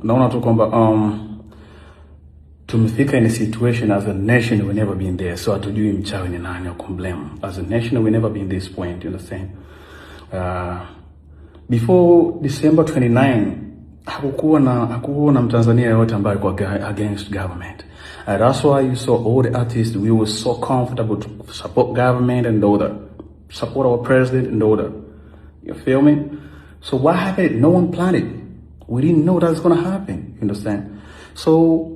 naona tu kwamba tumefika in a situation as a nation we never been there, so hatujui mchawi ni nani wa kumblame. As a nation we never been this point, you understand? Before December 29 hakukuwa na Mtanzania yote ambaye alikuwa against government. That's why you saw all the artists, we were so comfortable to support government and all that, support our president and all that. You feel me? So what happened? No one planned it. We didn't know that's gonna happen. You understand? So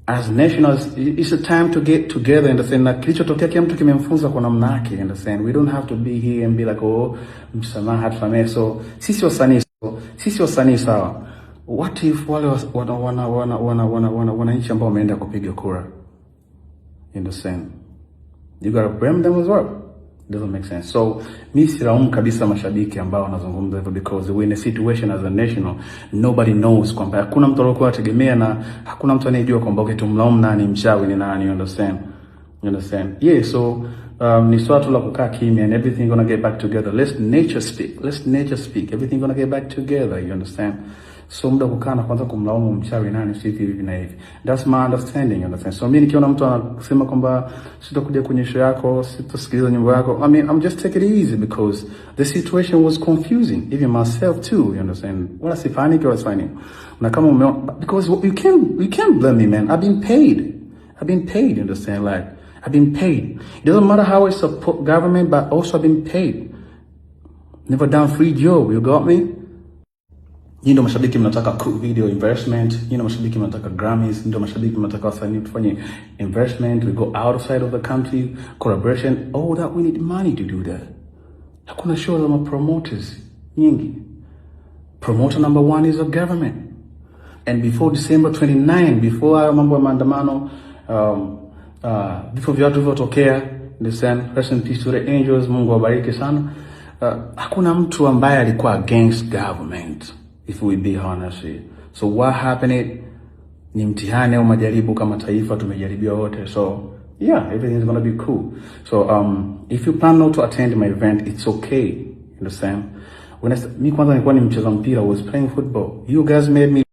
as nationals, it's a time to get together and understand that kilichotokea kila mtu kimemfunza kwa namna yake. You understand? We don't have to be here and be like, oh, msamaha hatusamehe. So sisi wasanii sawa. What if wale wananchi ambao wameenda kupiga kura? You understand? You gotta blame them as well. Doesn't make sense. So mi silaumu kabisa mashabiki ambao wanazungumza hivyo, because we're in a situation as a national, nobody knows kwamba hakuna mtu aliyekuwa ategemea na hakuna mtu anayejua kwamba tumlaumu nani, mchawi ni nani. You understand? You understand? Yeah, so ni swala tu la kukaa kimya and everything gonna get back together. Let nature speak. Everything gonna get back together. You understand? So muda kukaa na kwanza kumlaumu mchawi nani sisi hivi na hivi. That's my understanding, you understand? So mimi nikiona mtu anasema kwamba sitakuja kwenye show yako, sitasikiliza nyimbo yako, I mean, I'm just take it easy because the situation was confusing, even myself too, you understand? Wala sifaniki wala sifaniki. Na kama umeona, because you can't blame me, man. I've been paid, you understand? Like, I've been paid. It doesn't matter how I support government, but also I've been paid. Never done free job, you got me? Ndio mashabiki mnataka cool video investment, ndio mashabiki mnataka Grammys, ndio mashabiki mnataka wasanii tufanye investment, we go outside of the country, collaboration, all that, we need money to do that. Hakuna show za promoters nyingi. Promoter number 1 is the government. And before December 29, before mambo ya maandamano, before viatu vilivyotokea, understand, rest in peace to the angels, Mungu awabariki sana. Hakuna mtu ambaye alikuwa against government, if we be honest. So what happened, ni mtihani au majaribu kama taifa, tumejaribiwa wote. So yeah, everything's gonna be cool. So if you plan not to attend my event, it's okay, you understand? When mi kwanza nilikuwa ni mcheza mpira, I was playing football. You guys made me